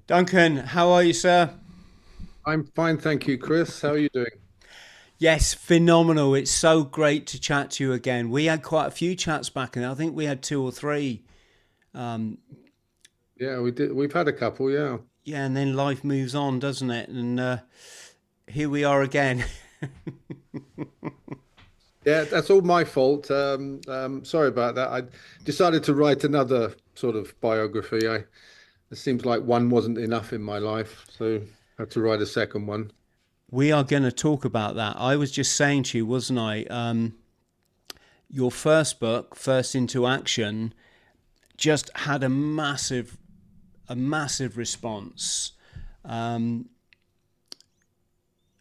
Duncan, how are you, sir? I'm fine, thank you, Chris. How are you doing? Yes, phenomenal. It's so great to chat to you again. We had quite a few chats back, and I think we had two or three. Yeah, we did. We've had a couple, yeah. Yeah, and then life moves on, doesn't it? And here we are again. Yeah, that's all my fault. Sorry about that. I decided to write another sort of biography. It seems like one wasn't enough in my life, so I had to write a second one. We are going to talk about that. I was just saying to you, wasn't I? Your first book, First Into Action, just had a massive response. I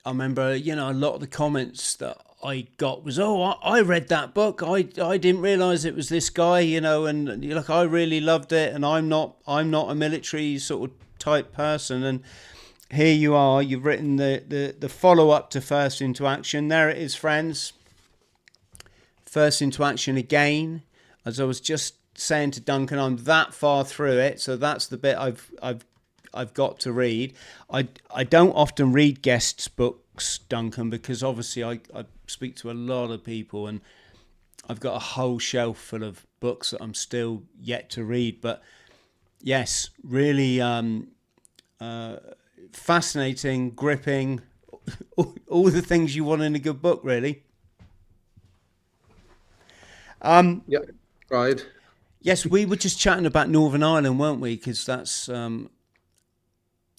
remember, a lot of the comments that I got was, "Oh, I read that book. I didn't realize it was this guy, and like I really loved it. And I'm not a military sort of type person. And here you are. You've written the follow up to First Into Action. There it is, friends. First Into Action again. As I was just saying to Duncan, I'm that far through it, so that's the bit I've got to read. I don't often read guests' books, Duncan, because obviously I speak to a lot of people and I've got a whole shelf full of books that I'm still yet to read. But yes, really fascinating, gripping, all the things you want in a good book, really. Yeah, right. Yes, we were just chatting about Northern Ireland, weren't we? Because that's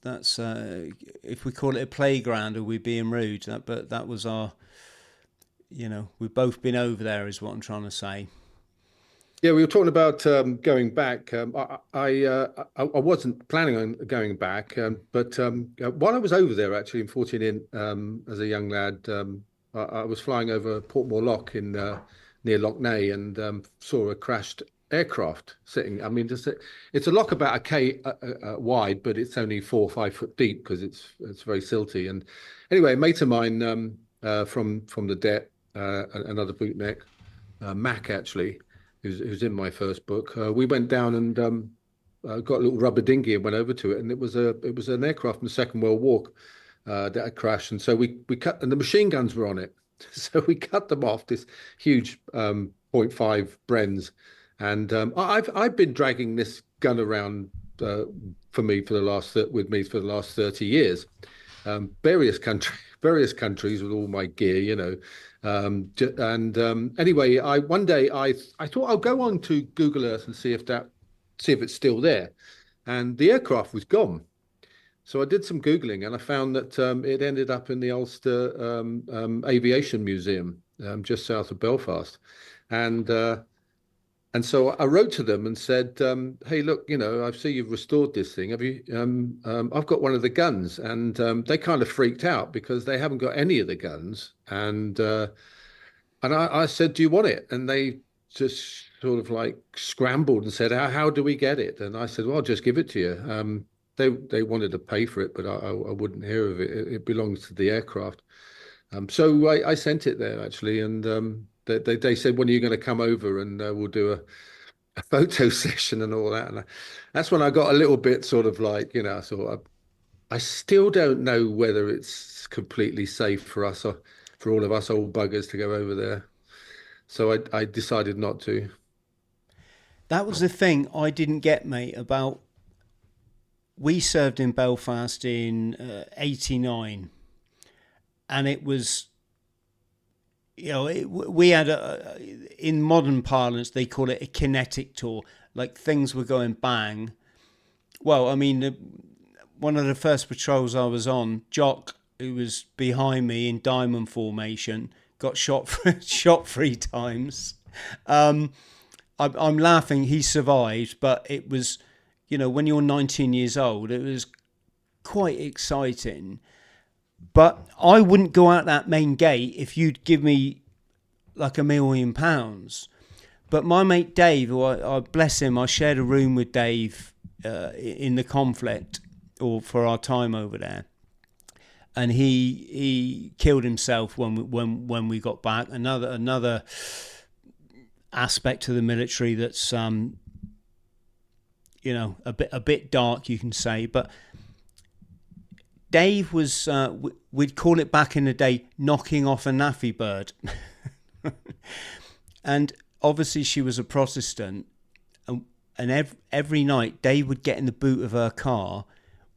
if we call it a playground, are we being rude? But that was our, we've both been over there, is what I'm trying to say. Yeah, we were talking about going back. I wasn't planning on going back, but while I was over there, actually in 14 in as a young lad, I was flying over Portmore Lock in near Lough Neagh and saw a crashed aircraft sitting. I mean, it's a lock about a k wide, but it's only 4 or 5 foot deep because it's very silty. And anyway, a mate of mine from the det, another bootneck, Mac actually, who's in my first book. We went down and got a little rubber dinghy and went over to it, and it was an aircraft from the Second World War that had crashed, and so we cut, and the machine guns were on it, so we cut them off this huge point .5 Brens, and I've been dragging this gun around for me for the last with me for the last 30 years, various countries with all my gear, and anyway, I one day I thought I'll go on to Google Earth and see if it's still there, and the aircraft was gone. So I did some Googling and I found that it ended up in the Ulster Aviation Museum just south of Belfast, and and so I wrote to them and said, "Hey, look, I see you've restored this thing. Have you? I've got one of the guns." And they kind of freaked out because they haven't got any of the guns. And I said, "Do you want it?" And they just sort of like scrambled and said, "How do we get it?" And I said, "Well, I'll just give it to you." They wanted to pay for it, but I wouldn't hear of it. It belongs to the aircraft. So I sent it there actually, and they said, "When are you going to come over and we'll do a photo session and all that?" And that's when I got a little bit sort of like, I still don't know whether it's completely safe for us, or for all of us old buggers to go over there. So I decided not to. That was the thing I didn't get, mate. About we served in Belfast in '89, and it was we had in modern parlance they call it a kinetic tour. Like things were going bang. Well, I mean, one of the first patrols I was on, Jock, who was behind me in diamond formation, got shot shot 3 times. Um, I'm laughing. He survived, but it was, when you're 19 years old, it was quite exciting. But I wouldn't go out that main gate if you'd give me like £1 million. But my mate Dave, who I bless him, I shared a room with Dave in the conflict or for our time over there, and he killed himself when we got back. Another aspect to the military that's a bit dark, you can say. But Dave was, we'd call it back in the day, knocking off a naffy bird. And obviously she was a Protestant, and every night Dave would get in the boot of her car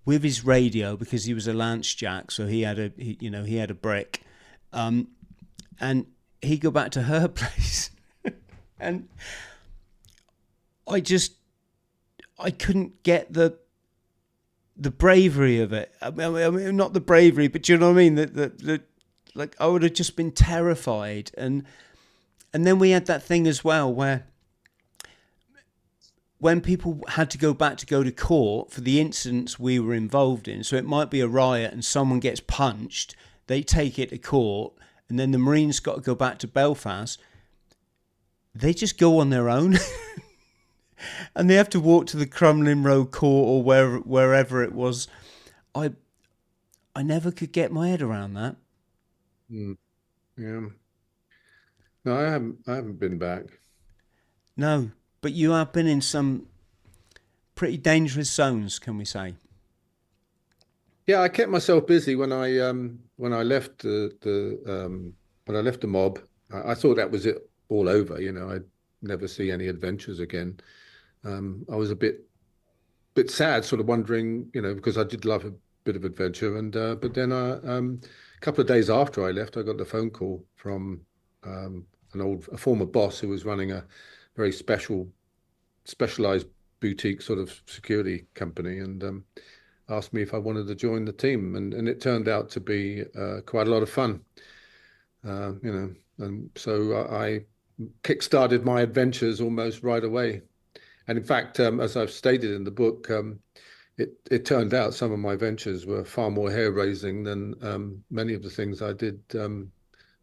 with his radio, because he was a Lance Jack, so he had a brick, and he'd go back to her place, and I couldn't get the bravery of it. I mean, not the bravery, but do you know what I mean? The like, I would have just been terrified. And then we had that thing as well where when people had to go back to go to court for the incidents we were involved in, so it might be a riot and someone gets punched, they take it to court, and then the Marines got to go back to Belfast, they just go on their own. And they have to walk to the Crumlin Road court or wherever it was. I never could get my head around that. Yeah. No, I haven't been back. No, but you have been in some pretty dangerous zones, can we say? Yeah, I kept myself busy when I left when I left the mob. I thought that was it, all over. I'd never see any adventures again. I was a bit sad, sort of wondering, because I did love a bit of adventure. And but then a couple of days after I left, I got a phone call from a former boss who was running a very specialized boutique sort of security company, and asked me if I wanted to join the team. And it turned out to be quite a lot of fun, and so I kick-started my adventures almost right away. And in fact, as I've stated in the book, it turned out some of my ventures were far more hair-raising than many of the things I did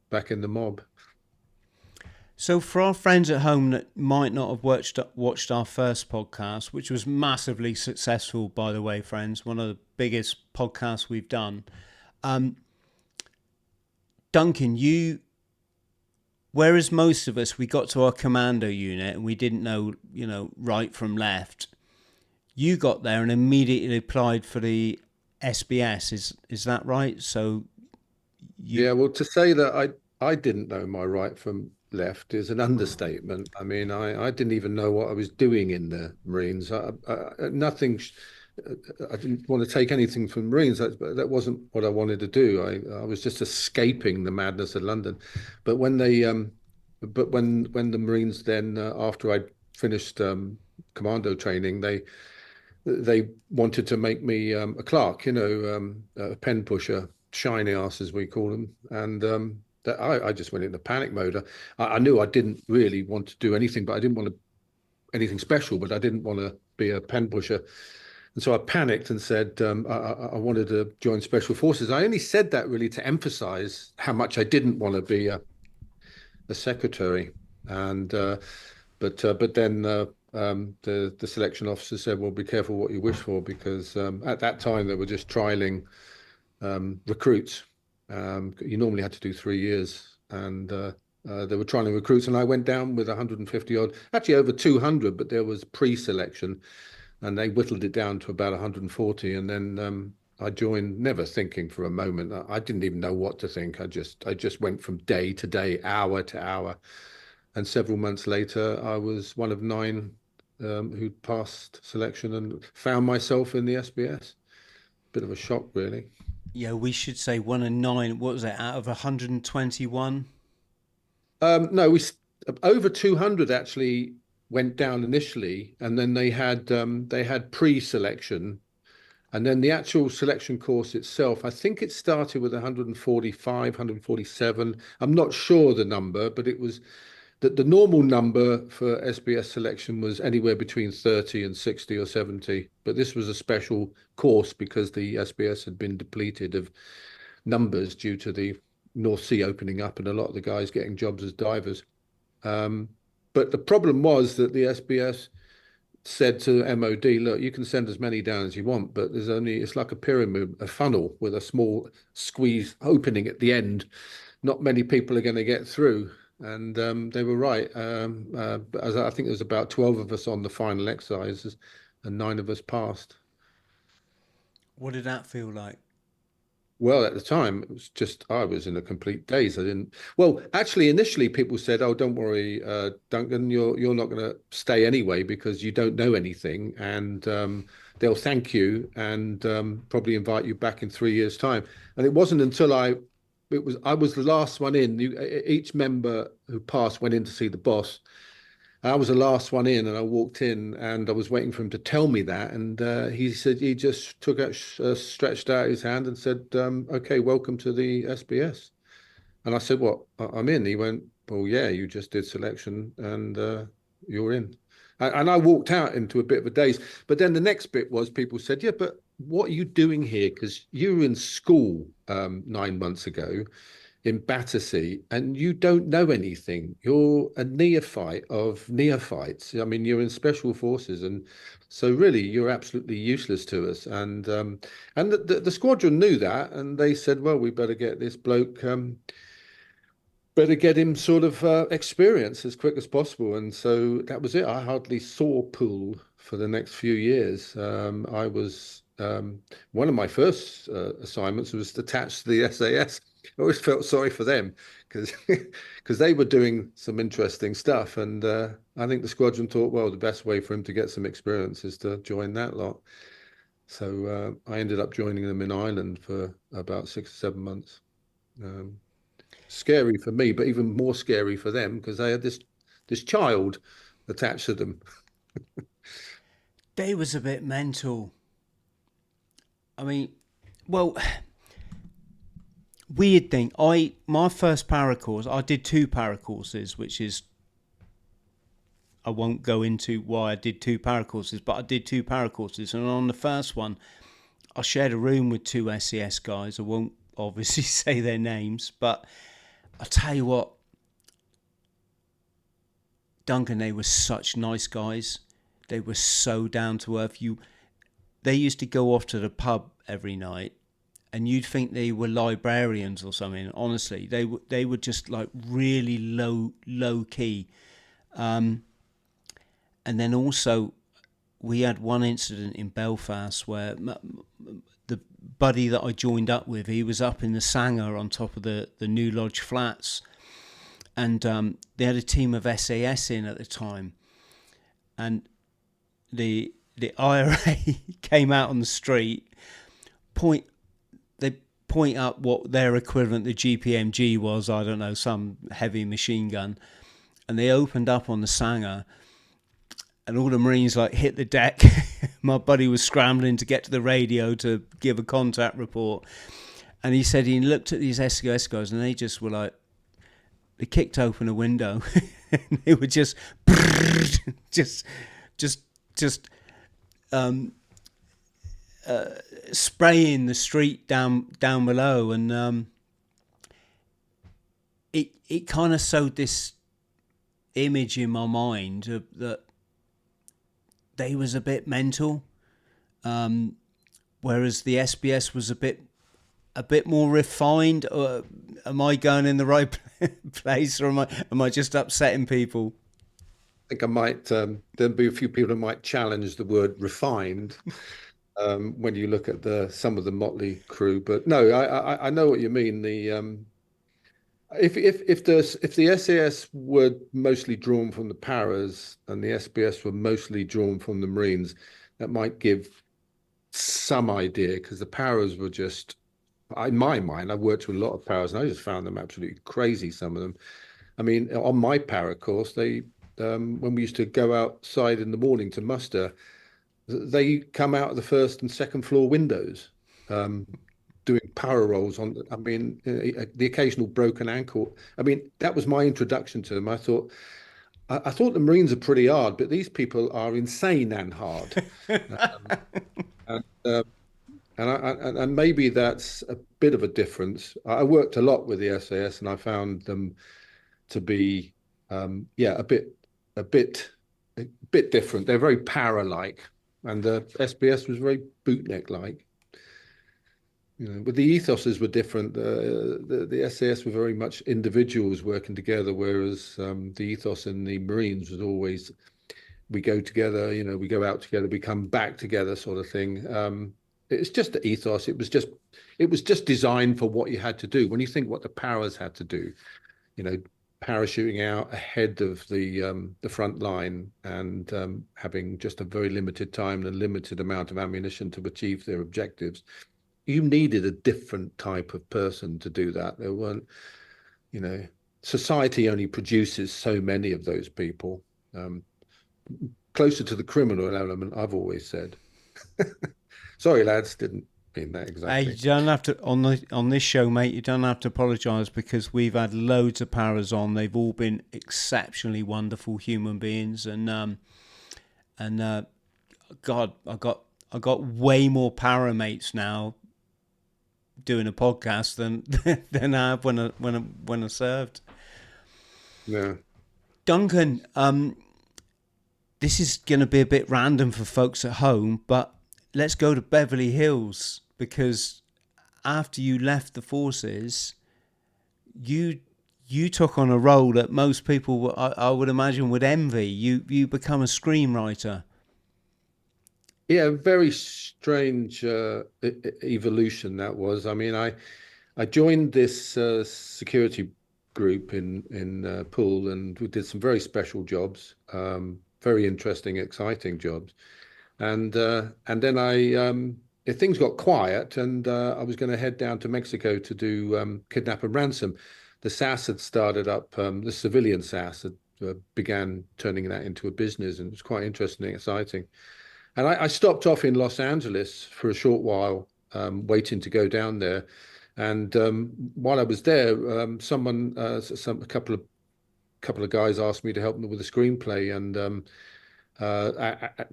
back in the mob. So for our friends at home that might not have watched our first podcast, which was massively successful, by the way, friends, one of the biggest podcasts we've done. Duncan, whereas most of us, we got to our commando unit and we didn't know, right from left. You got there and immediately applied for the SBS. Is that right? So Yeah, well, to say that I didn't know my right from left is an understatement. I mean, I didn't even know what I was doing in the Marines. Nothing. I didn't want to take anything from Marines. That wasn't what I wanted to do. I was just escaping the madness of London. But when the Marines then, after I'd finished commando training, they wanted to make me a clerk, a pen pusher, shiny ass as we call them, and that I just went into panic mode. I knew I didn't really want to do anything, but I didn't want to anything special, but I didn't want to be a pen pusher. And so I panicked and said I wanted to join Special Forces. I only said that really to emphasize how much I didn't want to be a secretary. And but then the selection officer said, "Well, be careful what you wish for," because at that time they were just trialing recruits. You normally had to do 3 years, and they were trialing recruits. And I went down with 150 odd, actually over 200, but there was pre-selection, and they whittled it down to about 140. And then I joined, never thinking for a moment. I didn't even know what to think. I just went from day to day, hour to hour. And several months later, I was one of 9 who'd passed selection and found myself in the SBS. Bit of a shock, really. Yeah, we should say 1 of 9. What was it, out of 121? No, over 200 actually went down initially, and then they had pre-selection, and then the actual selection course itself, I think it started with 145, 147. I'm not sure the number, but it was that the normal number for SBS selection was anywhere between 30 and 60 or 70. But this was a special course because the SBS had been depleted of numbers due to the North Sea opening up and a lot of the guys getting jobs as divers. But the problem was that the SBS said to MOD, look, you can send as many down as you want, but it's like a pyramid, a funnel with a small squeeze opening at the end. Not many people are going to get through. And they were right. As I think there was about 12 of us on the final exercises, and 9 of us passed. What did that feel like? Well, at the time, it was just I was in a complete daze. I didn't. Well, actually, initially people said, "Oh, don't worry, Duncan, you're not going to stay anyway because you don't know anything, and they'll thank you and probably invite you back in 3 years' time." And it wasn't until I was the last one in. Each member who passed went in to see the boss. I was the last one in, and I walked in, and I was waiting for him to tell me that. And he said he just took out, stretched out his hand, and said, "Okay, welcome to the SBS." And I said, "What? I'm in." He went, "Well, yeah, you just did selection, and you're in." And I walked out into a bit of a daze. But then the next bit was people said, "Yeah, but what are you doing here? Because you were in school 9 months ago in Battersea, and you don't know anything. You're a neophyte of neophytes. I mean, you're in special forces, and so really, you're absolutely useless to us." And the squadron knew that, and they said, "Well, we better get this bloke." Better get him sort of experience as quick as possible. And so that was it. I hardly saw pool for the next few years. I was one of my first assignments was attached to the SAS. I always felt sorry for them because because they were doing some interesting stuff. And I think the squadron thought, well, the best way for him to get some experience is to join that lot. So I ended up joining them in Ireland for about 6 or 7 months. Um, Scary for me, but even more scary for them because they had this child attached to them. They was a bit mental. I mean, well, weird thing. My first paracourse, I did 2 paracourses, which is I won't go into why I did 2 paracourses, but I did 2 paracourses, and on the first one, I shared a room with 2 SES guys. I won't obviously say their names, but I'll tell you what, Duncan, they were such nice guys. They were so down to earth. They used to go off to the pub every night, and you'd think they were librarians or something. Honestly, they were just like really low key. And then also, we had one incident in Belfast where the buddy that I joined up with, he was up in the Sanger on top of the New Lodge flats, and they had a team of SAS in at the time, and the IRA came out on the street, they point up what their equivalent to GPMG was, I don't know, some heavy machine gun, and they opened up on the Sanger, and all the Marines like hit the deck. My buddy was scrambling to get to the radio to give a contact report, and he said he looked at these SOS guys, and they just were like, they kicked open a window, and they were just spraying the street down below, and it kind of sowed this image in my mind that they was a bit mental, whereas the SBS was a bit more refined. Or am I going in the right place, or am I just upsetting people? I think I might there'll be a few people who might challenge the word refined when you look at some of the motley crew. But no, I know what you mean. If the SAS were mostly drawn from the paras and the SBS were mostly drawn from the Marines, that might give some idea because the paras were just, in my mind, I worked with a lot of paras and I just found them absolutely crazy. Some of them. I mean, on my para course, when we used to go outside in the morning to muster, they come out of the first and second floor windows. Doing power rolls on, I mean, the occasional broken ankle. I mean, that was my introduction to them. I thought the Marines are pretty hard, but these people are insane and hard. And, and maybe that's a bit of a difference. I worked a lot with the SAS, and I found them to be, yeah, a bit, a bit different. They're very para-like, and the SBS was very bootneck-like. But the ethoses were different. The SAS were very much individuals working together, whereas the ethos in the Marines was always we go together, we go out together, we come back together, sort of thing. It's just the ethos. It was just designed for what you had to do. When you think what the paras had to do, parachuting out ahead of the front line and having just a very limited time and a limited amount of ammunition to achieve their objectives, you needed a different type of person to do that. There weren't, society only produces so many of those people. Closer to the criminal element, I've always said. Sorry, lads, didn't mean that exactly. Hey, you don't have to on this show, mate. You don't have to apologise, because we've had loads of paras on. They've all been exceptionally wonderful human beings, and God, I got way more para mates now doing a podcast than I have when I served. Yeah. Duncan, this is going to be a bit random for folks at home, but let's go to Beverly Hills, because after you left the forces, you took on a role that most people, I would imagine, would envy. You become a screenwriter. Yeah, very strange evolution that was. I mean, I joined this security group in Poole, and we did some very special jobs, very interesting, exciting jobs. And then things got quiet, and I was going to head down to Mexico to do kidnap and ransom. The SAS had started up, the civilian SAS had began turning that into a business, and it was quite interesting and exciting. And I stopped off in Los Angeles for a short while, waiting to go down there. And while I was there, a couple of guys asked me to help them with a screenplay, and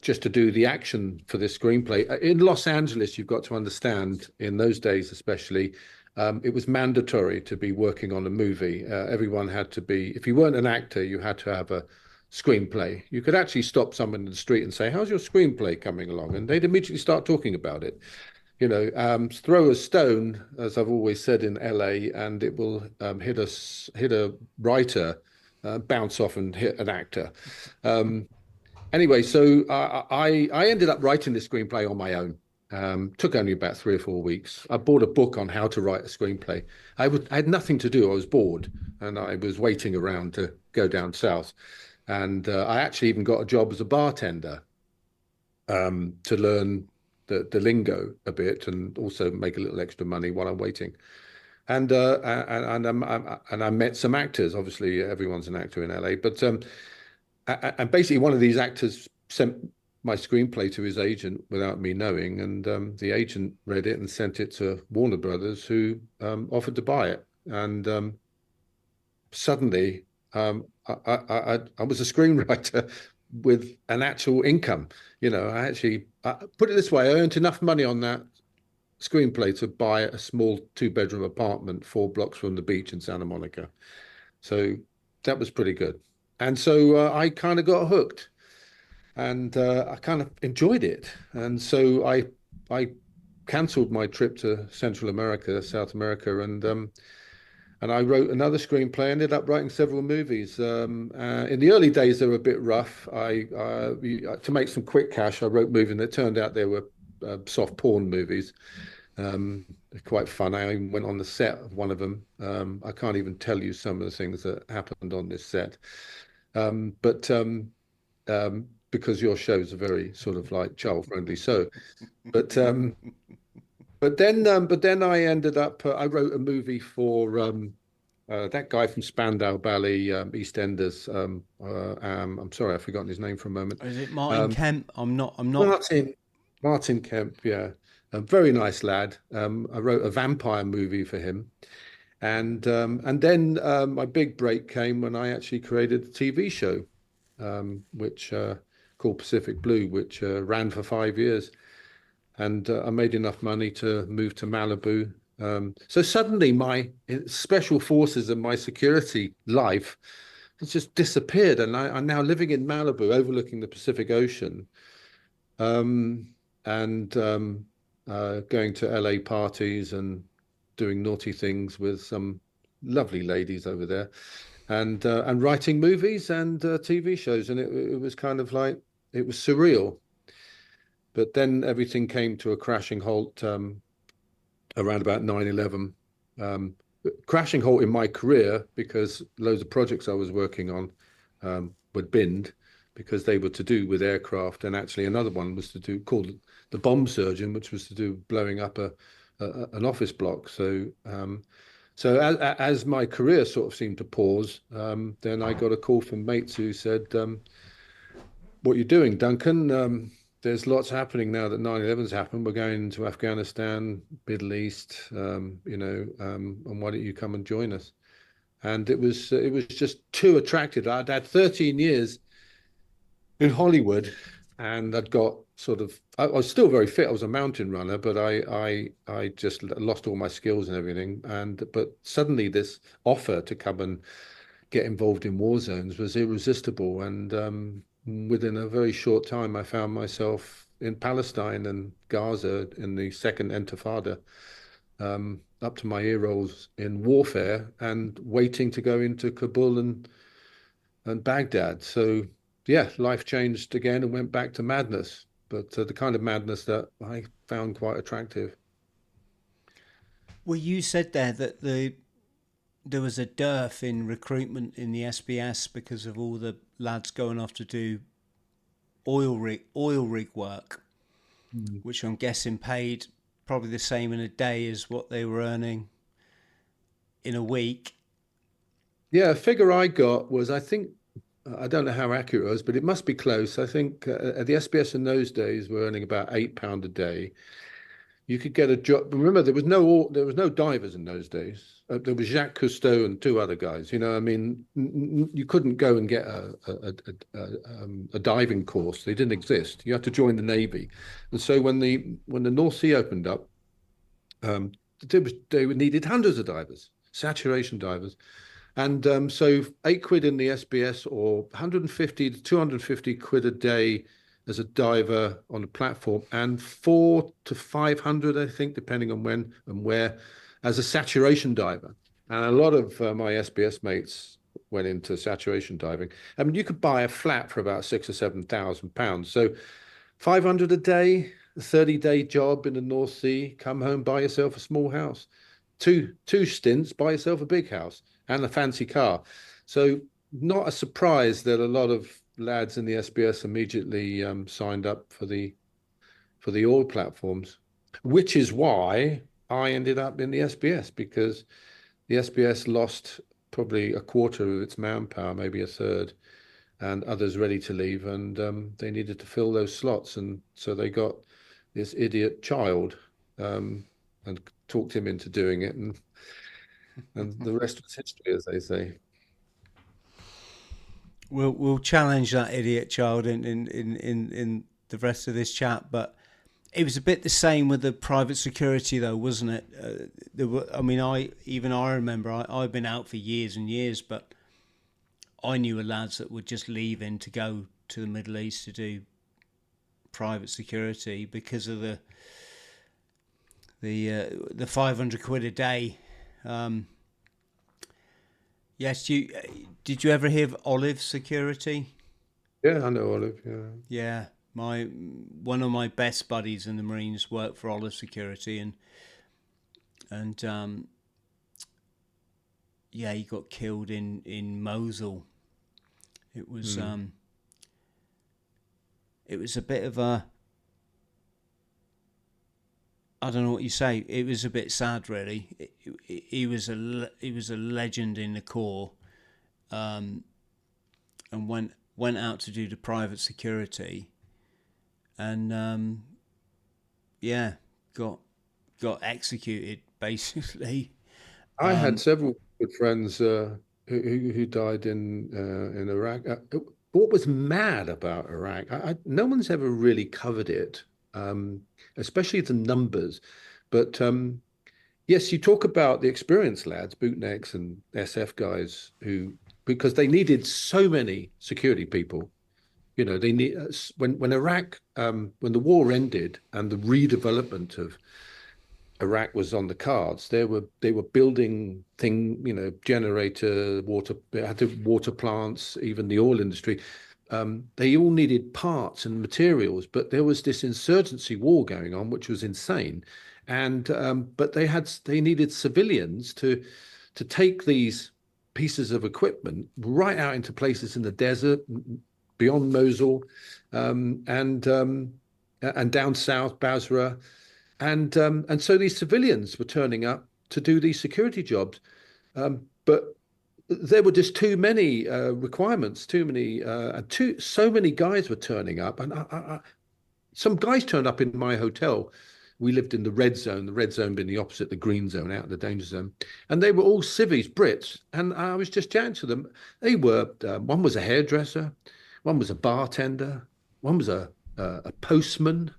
just to do the action for this screenplay. In Los Angeles, you've got to understand, in those days especially, it was mandatory to be working on a movie. Everyone had to be, if you weren't an actor, you had to have a screenplay. You could actually stop someone in the street and say, "How's your screenplay coming along?" And they'd immediately start talking about it. Throw a stone, as I've always said in LA, and it will hit a writer, bounce off and hit an actor. Anyway, so I ended up writing this screenplay on my own. Took only about 3 or 4 weeks. I bought a book on how to write a screenplay. I had nothing to do. I was bored, and I was waiting around to go down south. And I actually even got a job as a bartender, to learn the lingo a bit, and also make a little extra money while I'm waiting. And I met some actors. Obviously, everyone's an actor in LA, but and basically one of these actors sent my screenplay to his agent without me knowing, and the agent read it and sent it to Warner Brothers, who offered to buy it. And suddenly, I was a screenwriter with an actual income. I actually put it this way: I earned enough money on that screenplay to buy a small 2-bedroom apartment 4 blocks from the beach in Santa Monica. So that was pretty good. And so I kind of got hooked, and I kind of enjoyed it. And so I cancelled my trip to Central America, South America, and I wrote another screenplay. Ended up writing several movies. In the early days, they were a bit rough. To make some quick cash, I wrote movies, and it turned out they were soft porn movies. Quite fun. I even went on the set of one of them. I can't even tell you some of the things that happened on this set. But because your shows are very sort of like child friendly, but then I ended up. I wrote a movie for that guy from Spandau Ballet, EastEnders. I'm sorry, I've forgotten his name for a moment. Is it Martin Kemp? I'm not. Martin Kemp. Yeah, a very nice lad. I wrote a vampire movie for him. And then my big break came when I actually created a TV show, which called Pacific Blue, which ran for 5 years. And I made enough money to move to Malibu. So suddenly my special forces and my security life has just disappeared. And I'm now living in Malibu, overlooking the Pacific Ocean, and going to LA parties and doing naughty things with some lovely ladies over there. and writing movies and TV shows, and it was kind of like it was surreal. But then everything came to a crashing halt around about 9/11. Um, Crashing halt in my career because loads of projects I was working on were binned because they were to do with aircraft, and actually another one was to do called the bomb surgeon, which was to do blowing up an office block. So as my career sort of seemed to pause, then I got a call from mates who said, "What you doing, Duncan? There's lots happening now that 9/11's happened. We're going to Afghanistan, Middle East, and why don't you come and join us?" And it was just too attractive. I'd had 13 years in Hollywood, and I'd got sort of I was still very fit. I was a mountain runner, but I just lost all my skills and everything. But suddenly this offer to come and get involved in war zones was irresistible. And within a very short time, I found myself in Palestine and Gaza in the second Intifada, up to my ear rolls in warfare and waiting to go into Kabul and Baghdad. So yeah, life changed again and went back to madness, but the kind of madness that I found quite attractive. Well, you said there that there was a dearth in recruitment in the SBS because of all the lads going off to do oil rig work, Mm. which I'm guessing paid probably the same in a day as what they were earning in a week. Yeah, a figure I got was I think I don't know how accurate it was, but it must be close. I think the SBS in those days were earning about £8 a day. You could get a job. Remember, there was no divers in those days. There was Jacques Cousteau and two other guys. I mean, you couldn't go and get a diving course. They didn't exist. You had to join the Navy. And so when the North Sea opened up, um, they needed hundreds of divers, saturation divers. And so £8 in the SBS or 150 to 250 quid a day as a diver on a platform, and 400 to 500, I think, depending on when and where, as a saturation diver. And a lot of my SBS mates went into saturation diving. I mean, you could buy a flat for about £6,000 or £7,000. So 500 a day, a 30-day job in the North Sea, come home, buy yourself a small house. Two stints, buy yourself a big house and a fancy car. So not a surprise that a lot of lads in the SBS immediately signed up for the oil platforms, which is why I ended up in the SBS, because the SBS lost probably a quarter of its manpower, maybe a third, and others ready to leave, and they needed to fill those slots, and so they got this idiot child and talked him into doing it, and the rest was history, as they say. We'll challenge that idiot child in the rest of this chat, but it was a bit the same with the private security, though, wasn't it? I mean, I remember I've been out for years and years, but I knew lads that were just leaving to go to the Middle East to do private security because of the 500 quid a day. Yes, did you ever hear of Olive Security? Yeah, I know Olive. Yeah. Yeah, my one of my best buddies in the Marines worked for Olive Security, and yeah, he got killed in Mosul. It was Mm. it was a bit of a, I don't know what you say. It was a bit sad, really. He was a legend in the Corps, and went out to do the private security, and yeah, got got executed basically. I had several good friends who died in Iraq. What was mad about Iraq? No one's ever really covered it, um, especially the numbers. But yes, you talk about the experienced lads, bootnecks and SF guys because they needed so many security people. They need when Iraq when the war ended and the redevelopment of Iraq was on the cards. They were building generator, water plants, even the oil industry. They all needed parts and materials, but there was this insurgency war going on, which was insane. And but they needed civilians to take these pieces of equipment right out into places in the desert, beyond Mosul, and down south, Basra, and so these civilians were turning up to do these security jobs, but there were just too many requirements, so many guys were turning up, and some guys turned up in my hotel. We lived in the red zone being the opposite, the green zone, out of the danger zone, and they were all civvies, Brits, and I was just chatting to them. They were one was a hairdresser, one was a bartender, one was a postman,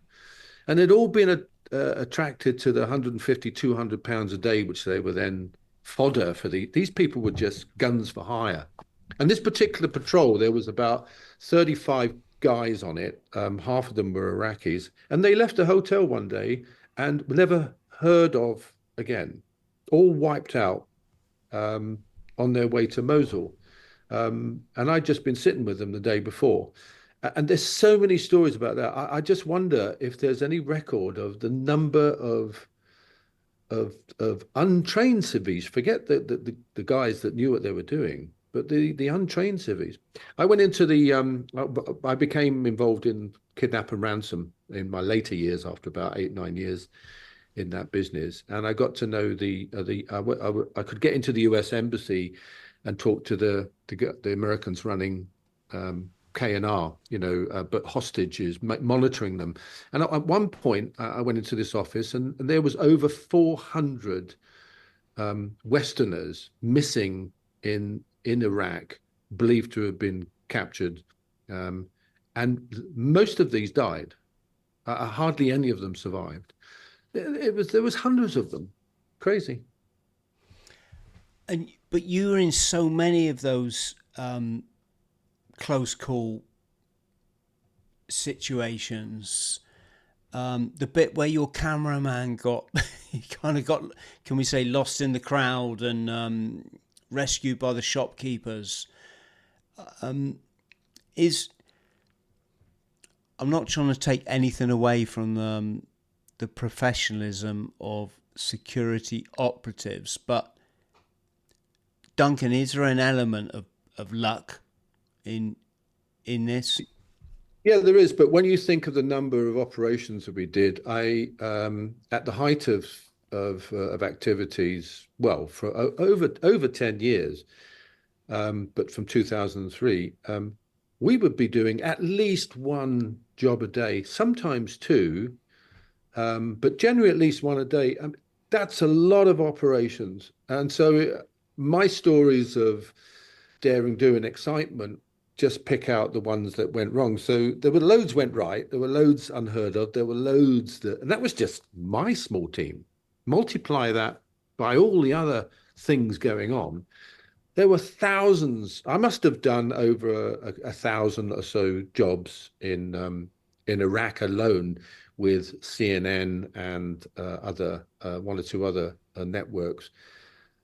and they'd all been attracted to the 150, 200 pounds a day, which they were then fodder for these people were just guns for hire. And this particular patrol, there was about 35 guys on it. Half of them were Iraqis, and they left a hotel one day and were never heard of again, all wiped out on their way to Mosul. And I'd just been sitting with them the day before. And there's so many stories about that. I just wonder if there's any record of the number of untrained civvies. Forget the guys that knew what they were doing, but the untrained civvies. I went into I became involved in kidnap and ransom in my later years, after about 8, 9 years in that business, and I got to know I could get into the U.S. embassy and talk to the Americans running K&R, but hostages, monitoring them. And at one point, I went into this office, and there was over 400 Westerners missing in Iraq, believed to have been captured, and most of these died. Hardly any of them survived. There was hundreds of them. Crazy. But you were in so many of those close call situations. The bit where your cameraman he kind of got, can we say, lost in the crowd and rescued by the shopkeepers. I'm not trying to take anything away from the professionalism of security operatives, but Duncan, is there an element of luck in this? Yeah, there is. But when you think of the number of operations that we did, at the height of activities, well, for over 10 years, but from 2003, we would be doing at least one job a day, sometimes two, but generally at least one a day. That's a lot of operations. And so my stories of daring do and excitement just pick out the ones that went wrong. So there were loads went right. There were loads unheard of. There were loads and that was just my small team. Multiply that by all the other things going on. There were thousands. I must have done over a thousand or so jobs in Iraq alone with CNN and other one or two other networks.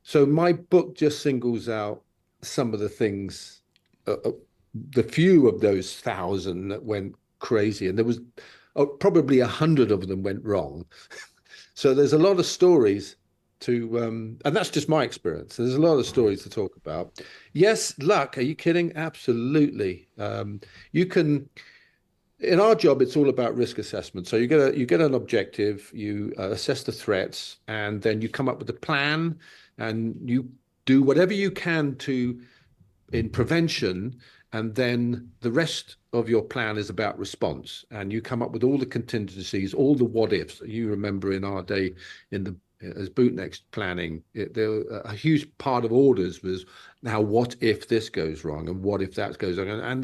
So my book just singles out some of the things, the few of those thousand that went crazy, and there was probably 100 of them went wrong. So there's a lot of stories and that's just my experience. There's a lot of stories to talk about. Yes, luck. Are you kidding? Absolutely. You can. In our job, it's all about risk assessment. So you get an objective, you assess the threats, and then you come up with a plan, and you do whatever you can in prevention, and then the rest of your plan is about response. And you come up with all the contingencies, all the what ifs. You remember in our day as bootnecks planning, a huge part of orders was, now what if this goes wrong, and what if that goes wrong, and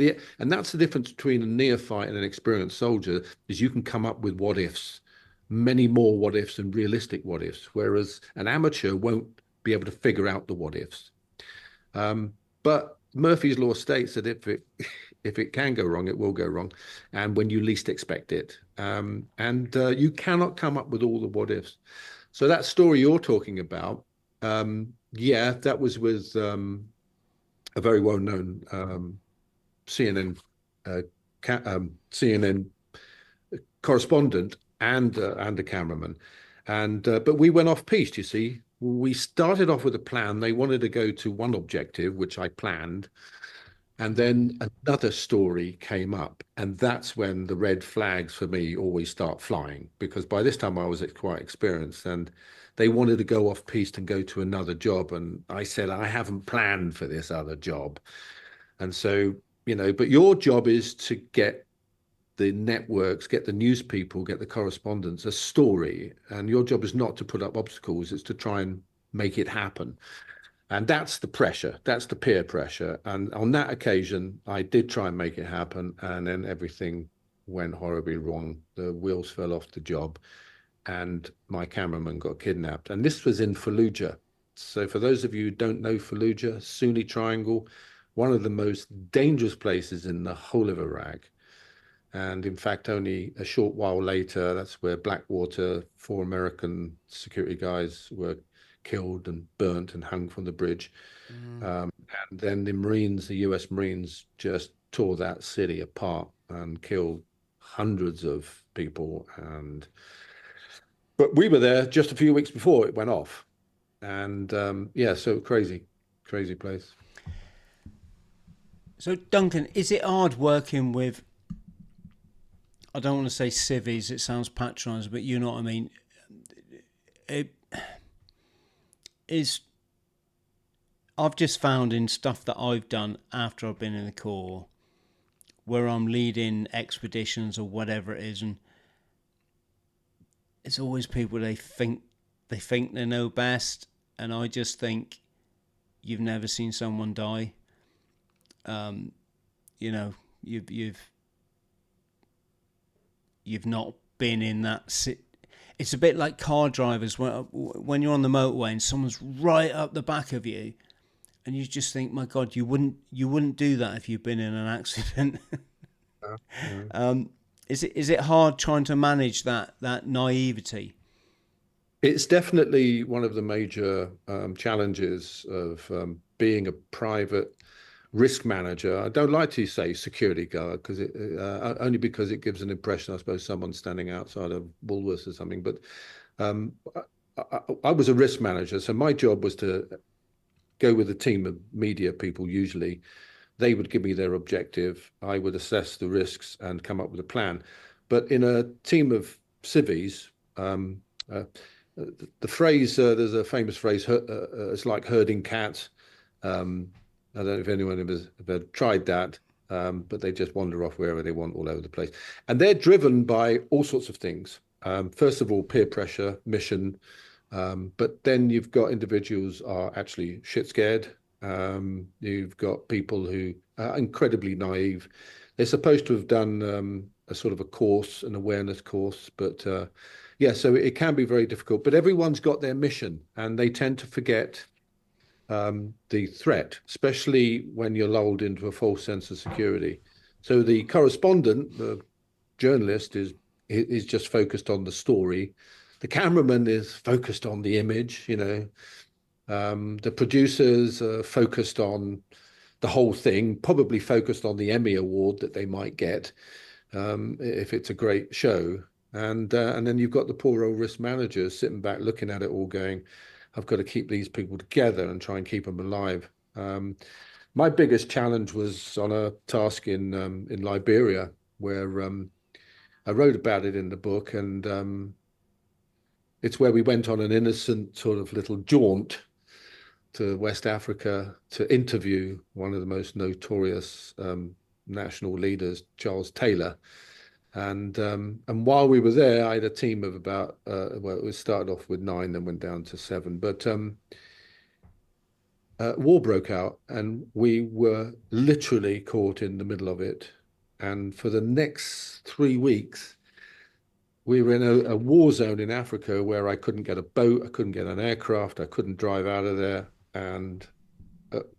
that's the difference between a neophyte and an experienced soldier, is you can come up with what ifs, many more what ifs and realistic what ifs, whereas an amateur won't be able to figure out the what ifs. But Murphy's law states that if it can go wrong, it will go wrong, and when you least expect it, and you cannot come up with all the what ifs. So that story you're talking about, yeah, that was with a very well-known CNN CNN correspondent and a cameraman, and but we went off piste. You see, we started off with a plan. They wanted to go to one objective, which I planned, and then another story came up, and that's when the red flags for me always start flying, because by this time I was quite experienced, and they wanted to go off piste and go to another job, and I said I haven't planned for this other job, and so but your job is to get the networks, get the news people, get the correspondents a story, and your job is not to put up obstacles; it's to try and make it happen. And that's the pressure, that's the peer pressure. And on that occasion, I did try and make it happen, and then everything went horribly wrong. The wheels fell off the job, and my cameraman got kidnapped. And this was in Fallujah. So for those of you who don't know Fallujah, Sunni Triangle, one of the most dangerous places in the whole of Iraq. And in fact, only a short while later, that's where Blackwater, 4 American security guys were killed and burnt and hung from the bridge. And then the US Marines just tore that city apart and killed hundreds of people. But we were there just a few weeks before it went off. And yeah, so crazy, crazy place. So, Duncan, is it hard working with, I don't want to say civvies, it sounds patronising, but you know what I mean? It is, I've just found in stuff that I've done after I've been in the Corps, where I'm leading expeditions or whatever it is, and it's always people they think they know best, and I just think you've never seen someone die. You know, you've not been in that. It's a bit like car drivers when you're on the motorway and someone's right up the back of you, and you just think, my God, you wouldn't do that if you've been in an accident. Is it hard trying to manage that naivety? It's definitely one of the major challenges of being a private risk manager. I don't like to say security guard because only because it gives an impression, I suppose, someone standing outside of Woolworths or something. But um, I was a risk manager, so my job was to go with a team of media people. Usually, they would give me their objective. I would assess the risks and come up with a plan. But in a team of civvies, the phrase there's a famous phrase. It's like herding cats. I don't know if anyone has ever tried that, but they just wander off wherever they want, all over the place, and they're driven by all sorts of things. First of all, peer pressure, mission, but then you've got individuals are actually shit scared. You've got people who are incredibly naive. They're supposed to have done a sort of a course, an awareness course, but yeah, so it can be very difficult. But everyone's got their mission, and they tend to forget the threat, especially when you're lulled into a false sense of security. So the correspondent, the journalist, is just focused on the story. The cameraman is focused on the image. The producers are focused on the whole thing, probably focused on the Emmy Award that they might get if it's a great show. And then you've got the poor old risk managers sitting back looking at it all going, I've got to keep these people together and try and keep them alive. My biggest challenge was on a task in Liberia, where I wrote about it in the book, and it's where we went on an innocent sort of little jaunt to West Africa to interview one of the most notorious national leaders, Charles Taylor. And while we were there, I had a team of about well, it started off with 9, then went down to 7. But war broke out, and we were literally caught in the middle of it. And for the next 3 weeks, we were in a war zone in Africa where I couldn't get a boat, I couldn't get an aircraft, I couldn't drive out of there, and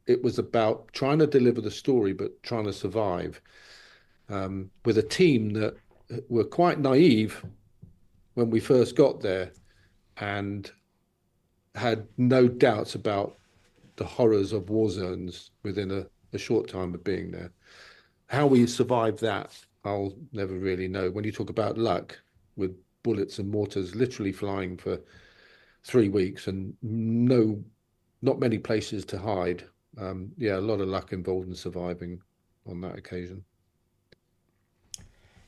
it was about trying to deliver the story, but trying to survive with a team that were quite naive when we first got there. and had no doubts about the horrors of war zones within a short time of being there. How we survived that, I'll never really know. When you talk about luck, with bullets and mortars literally flying for 3 weeks and not many places to hide. Yeah, a lot of luck involved in surviving on that occasion.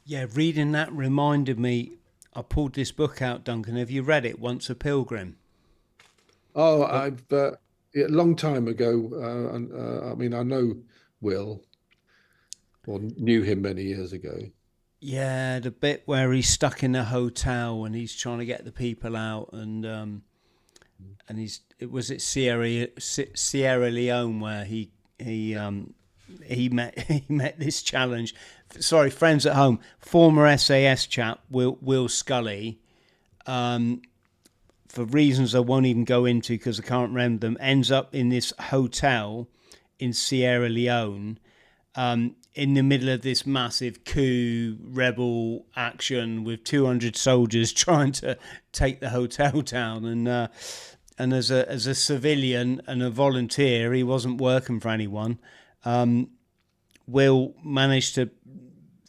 Yeah, reading that reminded me. I pulled this book out, Duncan. Have you read it? Once a Pilgrim. Oh, Oh, I've a long time ago. I mean, I know Will, or knew him many years ago. yeah, the bit where he's stuck in a hotel and he's trying to get the people out, and Sierra Leone where he met he met this challenge. Sorry, friends at home, former SAS chap Will Scully, for reasons I won't even go into because I can't remember them, ends up in this hotel in Sierra Leone, in the middle of this massive coup rebel action with 200 soldiers trying to take the hotel down. And as a civilian and a volunteer, he wasn't working for anyone. Will managed to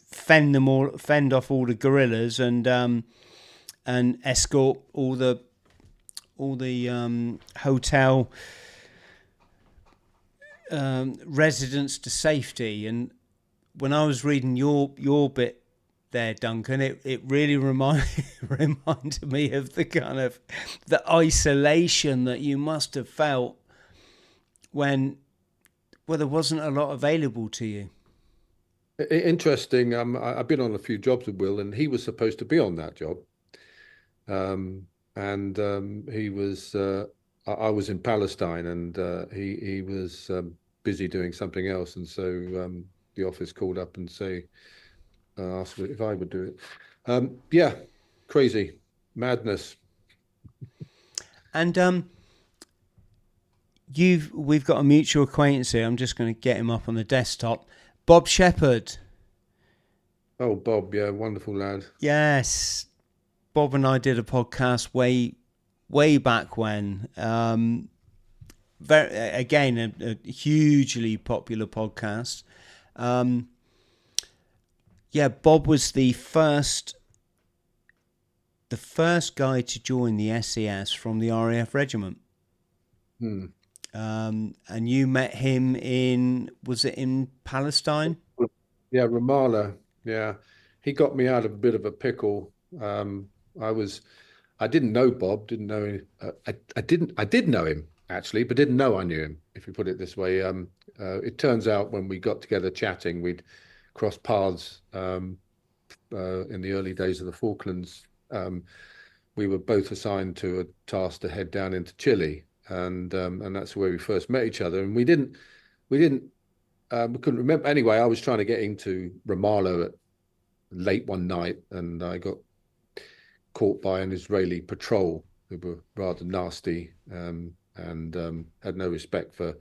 fend off all the guerrillas and escort all the hotel residents to safety. And when I was reading your bit there, Duncan, it really reminded me of the kind of the isolation that you must have felt when there wasn't a lot available to you. Interesting. I've been on a few jobs with Will, and he was supposed to be on that job. And he was. I was in Palestine, and he was busy doing something else, and so the office called up and asked if I would do it. Yeah, crazy madness. And we've got a mutual acquaintance here. I'm just going to get him up on the desktop. Bob Shepherd. Oh, Bob, yeah, wonderful lad. Yes, Bob and I did a podcast way back when. Again, a hugely popular podcast. Yeah, Bob was the first guy to join the SAS from the RAF regiment. Hmm. And you met him was it in Palestine? Yeah, Ramallah. Yeah, he got me out of a bit of a pickle. I didn't know Bob, didn't know him. I did know him actually, but didn't know I knew him, if you put it this way. It turns out when we got together chatting, we'd crossed paths in the early days of the Falklands. We were both assigned to a task to head down into Chile, and that's where we first met each other. And we couldn't remember. Anyway, I was trying to get into Ramallah late one night, and I got caught by an Israeli patrol who were rather nasty, and had no respect for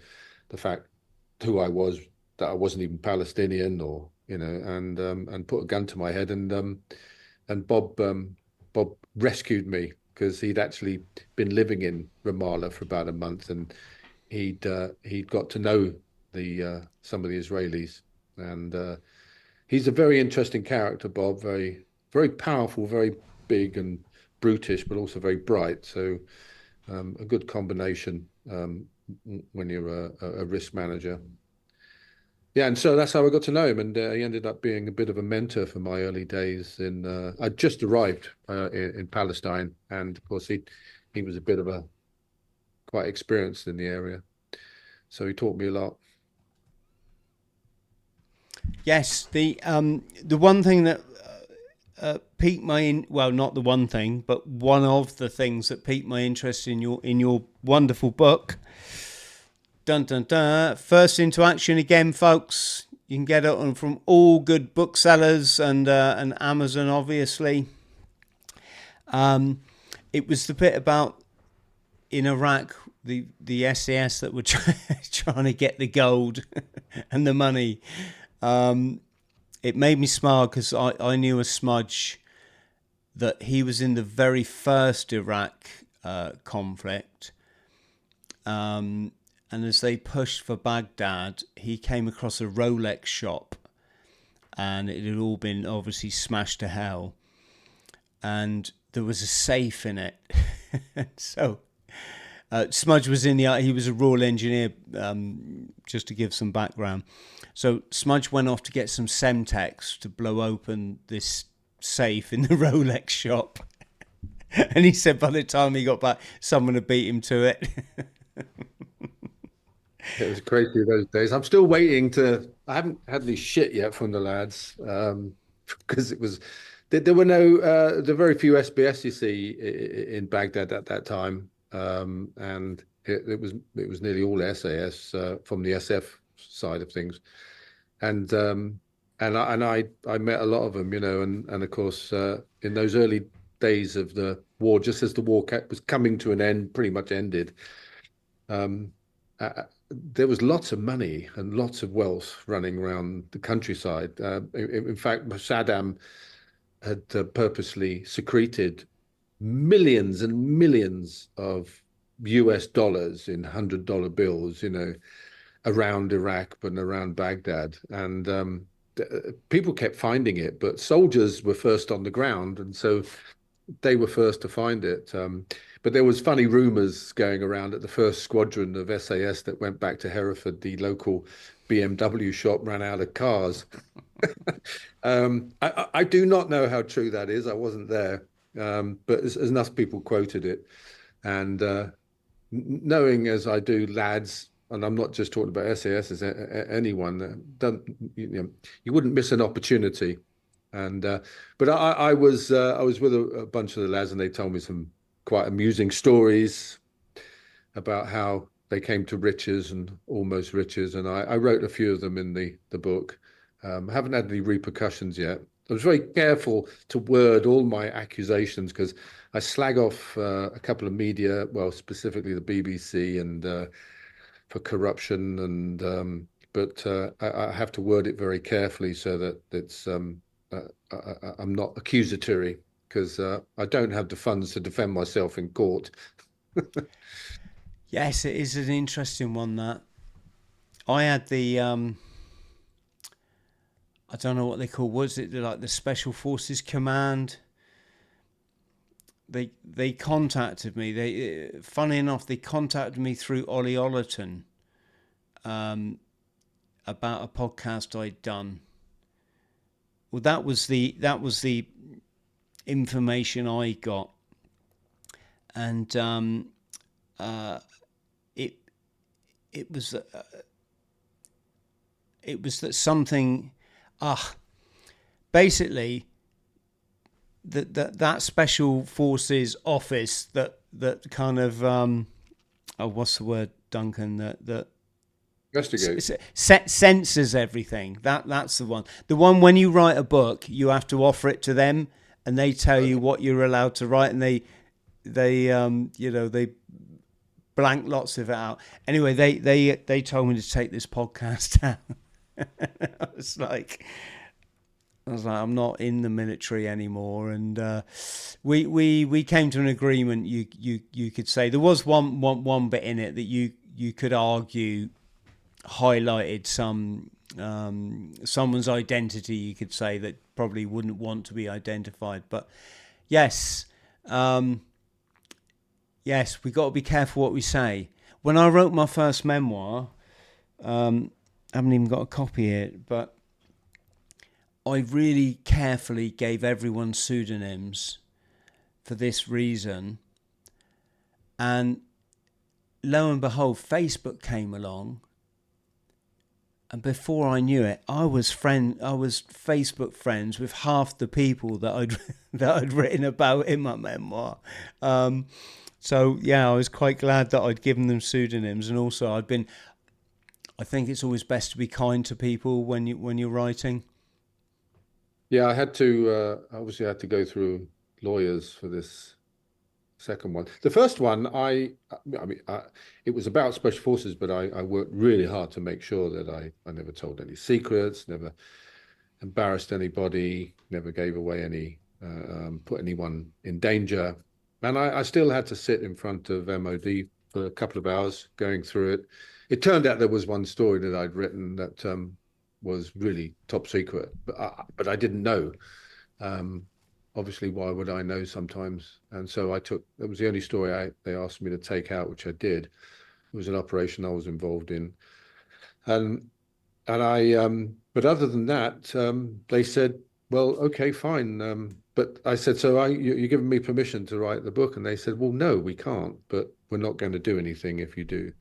the fact who I was, that I wasn't even Palestinian, or and put a gun to my head, and Bob rescued me because he'd actually been living in Ramallah for about a month, and he'd got to know some of the Israelis, and he's a very interesting character, Bob. Very, very powerful, very big and brutish, but also very bright. So a good combination when you're a risk manager. Yeah, and so that's how I got to know him, and he ended up being a bit of a mentor for my early days. I just arrived in Palestine, and of course he was a bit of quite experienced in the area, so he taught me a lot. Yes, the one thing that piqued not the one thing, but one of the things that piqued my interest in your wonderful book. Dun dun dun. First Into Action again, folks. You can get it from all good booksellers and Amazon, obviously. It was the bit about in Iraq, the SAS that were trying to get the gold and the money. It made me smile because I knew a smudge that he was in the very first Iraq conflict. And as they pushed for Baghdad, he came across a Rolex shop, and it had all been obviously smashed to hell. And there was a safe in it. So Smudge was he was a Royal Engineer, just to give some background. So Smudge went off to get some Semtex to blow open this safe in the Rolex shop. And he said by the time he got back, someone had beat him to it. It was crazy those days. I'm still waiting I haven't had any shit yet from the lads, because there were there were very few SBS, you see, in Baghdad at that time. And it was nearly all SAS, from the SF side of things. And I met a lot of them, and of course, in those early days of the war, just as the war was coming to an end, pretty much ended, there was lots of money and lots of wealth running around the countryside. In fact, Saddam had purposely secreted millions and millions of US dollars in $100 bills, around Iraq and around Baghdad. And people kept finding it, but soldiers were first on the ground, and so they were first to find it. But there was funny rumors going around that the first squadron of SAS that went back to Hereford, the local BMW shop, ran out of cars. I do not know how true that is. I wasn't there, but as enough people quoted it. And knowing as I do lads, and I'm not just talking about SAS, as anyone, you wouldn't miss an opportunity. And but I was with a bunch of the lads, and they told me some quite amusing stories about how they came to riches and almost riches, and I wrote a few of them in the book. Haven't had any repercussions yet. I was very careful to word all my accusations, because I slag off a couple of media, well, specifically the BBC, and for corruption, and but I have to word it very carefully so that it's I'm not accusatory, because I don't have the funds to defend myself in court. Yes, it is an interesting one, that. I had the I don't know what they call. Was it like the Special Forces Command? They contacted me. Funny enough, they contacted me through Ollie Ollerton, about a podcast I'd done. Well, that was the information I got, and it was that something, basically that special forces office that kind of what's the word, Duncan, that Investigate. Censors everything. That's the one. The one when you write a book, you have to offer it to them, and they tell you what you're allowed to write, and they blank lots of it out. Anyway, they told me to take this podcast down. I was like, I'm not in the military anymore, and we came to an agreement. You could say there was one bit in it that you could argue highlighted someone's identity, you could say, that probably wouldn't want to be identified. But yes, we got to be careful what we say. When I wrote my first memoir, I haven't even got a copy here, but I really carefully gave everyone pseudonyms for this reason. And lo and behold, Facebook came along. And before I knew it, I was Facebook friends with half the people that I'd written about in my memoir. So yeah, I was quite glad that I'd given them pseudonyms, and also I think it's always best to be kind to people when you're writing. Yeah, I had to obviously I had to go through lawyers for this second one. The first one, it was about special forces, but I worked really hard to make sure that I never told any secrets, never embarrassed anybody, never gave away any, put anyone in danger. And I still had to sit in front of MOD for a couple of hours going through it. It turned out there was one story that I'd written that was really top secret, but I didn't know. Um, Obviously, why would I know sometimes? And so that was the only story they asked me to take out, which I did. It was an operation I was involved in. And but other than that, they said, well, okay, fine. But I said, so you're giving me permission to write the book? And they said, well, no, we can't, but we're not going to do anything if you do.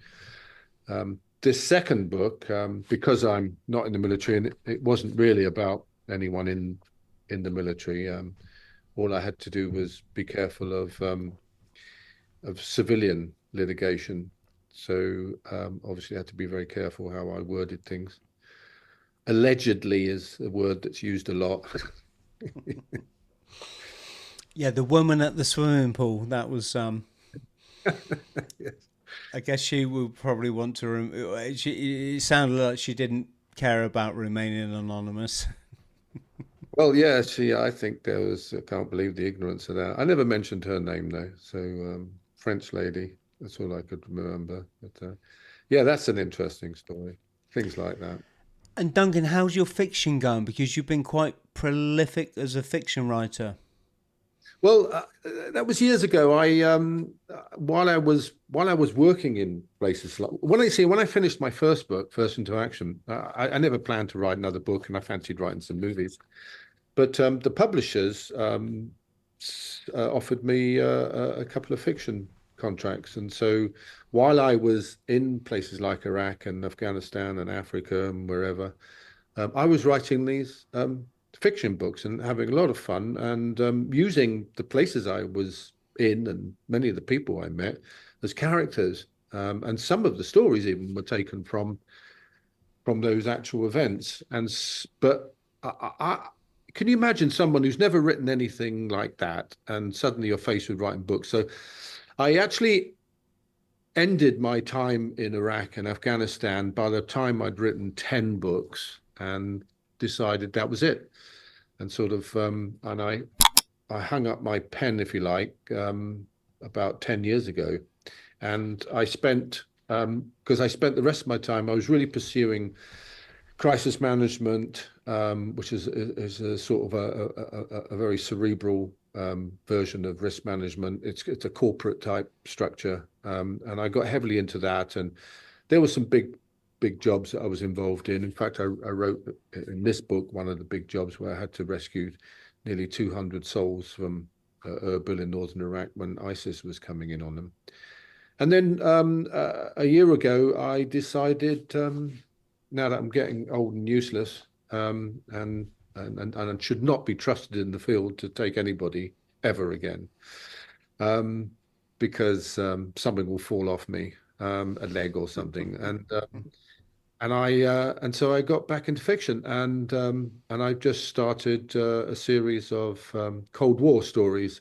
This second book, because I'm not in the military, and it wasn't really about anyone in the military. All I had to do was be careful of civilian litigation. So obviously, I had to be very careful how I worded things. Allegedly is a word that's used a lot. Yeah, the woman at the swimming pool. That was. Yes. I guess she would probably want to. It sounded like she didn't care about remaining anonymous. Well, yeah, I think I can't believe the ignorance of that. I never mentioned her name though. So, French lady, that's all I could remember. But yeah, that's an interesting story. Things like that. And Duncan, how's your fiction going? Because you've been quite prolific as a fiction writer. Well, that was years ago. While I was working in places like when I finished my first book, First Into Action, I never planned to write another book, and I fancied writing some movies. But the publishers offered me a couple of fiction contracts, and so while I was in places like Iraq and Afghanistan and Africa and wherever, I was writing these fiction books and having a lot of fun and using the places I was in and many of the people I met as characters. And some of the stories even were taken from those actual events. But can you imagine someone who's never written anything like that and suddenly you're faced with writing books? So I actually ended my time in Iraq and Afghanistan by the time I'd written 10 books and decided that was it. And sort of, and I hung up my pen, if you like, about 10 years ago. And because I spent the rest of my time, I was really pursuing crisis management, which is a sort of a very cerebral version of risk management. It's a corporate type structure, and I got heavily into that. And there were some big jobs that I was involved in. In fact, I wrote in this book one of the big jobs where I had to rescue nearly 200 souls from Erbil in northern Iraq when ISIS was coming in on them. And then a year ago, I decided, now that I'm getting old and useless, and should not be trusted in the field to take anybody ever again, because something will fall off me, a leg or something, and so I got back into fiction, and I've just started a series of Cold War stories,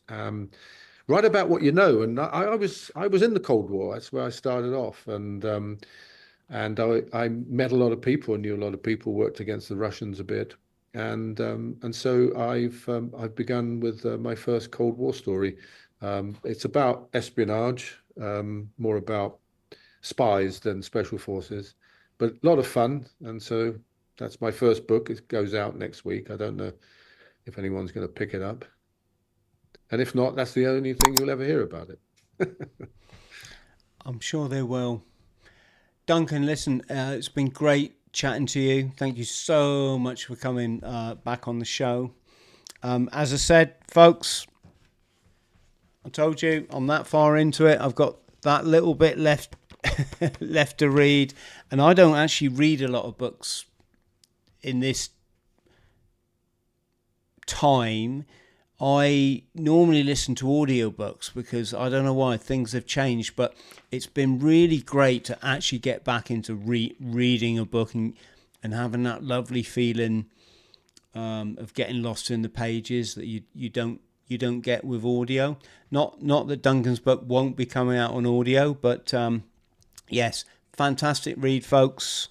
right about what you know. And I was in the Cold War. That's where I started off, and I met a lot of people and knew a lot of people. Worked against the Russians a bit, and so I've begun with my first Cold War story. It's about espionage, more about spies than special forces, but a lot of fun. And so that's my first book. It goes out next week. I don't know if anyone's going to pick it up. And if not, that's the only thing you'll ever hear about it. I'm sure they will. Duncan, listen, it's been great chatting to you. Thank you so much for coming back on the show. As I said, folks, I told you I'm that far into it. I've got that little bit left left to read, and I don't actually read a lot of books in this time. I normally listen to audiobooks because I don't know why things have changed, but it's been really great to actually get back into reading a book and having that lovely feeling of getting lost in the pages that you don't get with audio. Not that Duncan's book won't be coming out on audio, but yes, fantastic read, folks.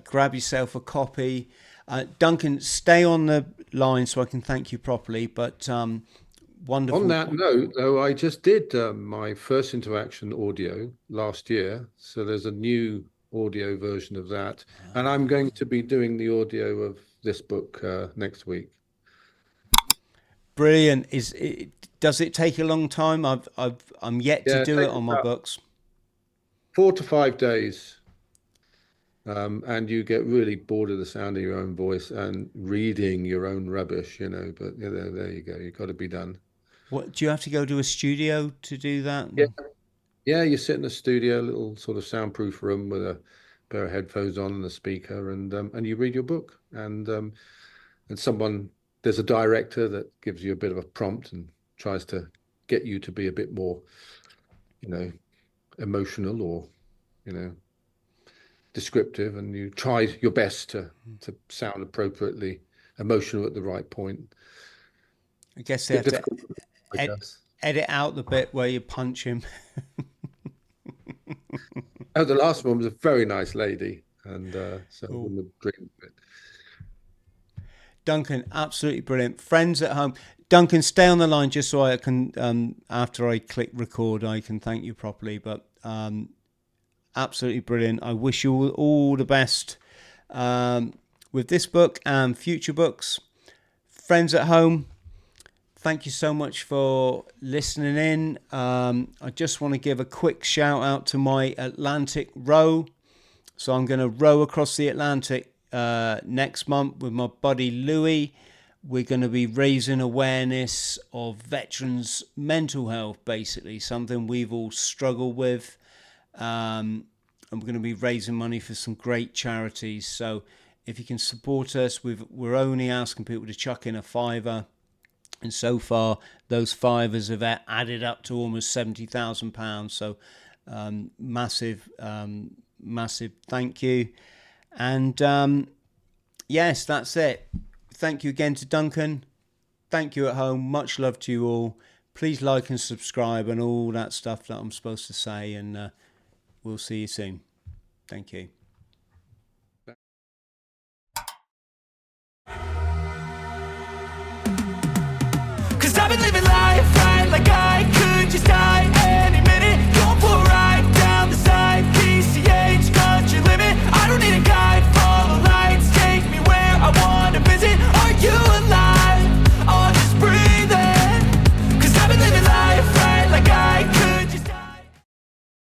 Grab yourself a copy. Duncan, stay on the line so I can thank you properly. But Wonderful. On that note, though, I just did my first interaction audio last year. So there's a new audio version of that. And I'm going to be doing the audio of this book next week. Brilliant. Does it take a long time? I'm yet to do it on my books. 4 to 5 days. And you get really bored of the sound of your own voice and reading your own rubbish, but there you go. You've got to be done. What, do you have to go to a studio to do that? Yeah, you sit in a studio, a little sort of soundproof room with a pair of headphones on and a speaker, and you read your book. And there's a director that gives you a bit of a prompt and tries to get you to be a bit more, emotional or, descriptive, and you try your best to sound appropriately emotional at the right point. I guess they have to edit out the bit where you punch him. Oh, the last one was a very nice lady, and so I wouldn't have dreamed of it. Duncan, absolutely brilliant. Friends at home. Duncan, stay on the line just so I can, after I click record, I can thank you properly. But absolutely brilliant. I wish you all the best with this book and future books. Friends at home, thank you so much for listening in. I just want to give a quick shout out to my Atlantic row. So I'm going to row across the Atlantic next month with my buddy Louis. We're going to be raising awareness of veterans' mental health, basically, something we've all struggled with. And we're going to be raising money for some great charities. So if you can support us, we're only asking people to chuck in a $5. And so far, those $5 have added up to almost £70,000. So massive thank you. And yes, that's it. Thank you again to Duncan. Thank you at home. Much love to you all. Please like and subscribe and all that stuff that I'm supposed to say. And we'll see you soon. Thank you. Cause I've been living life right like I could just die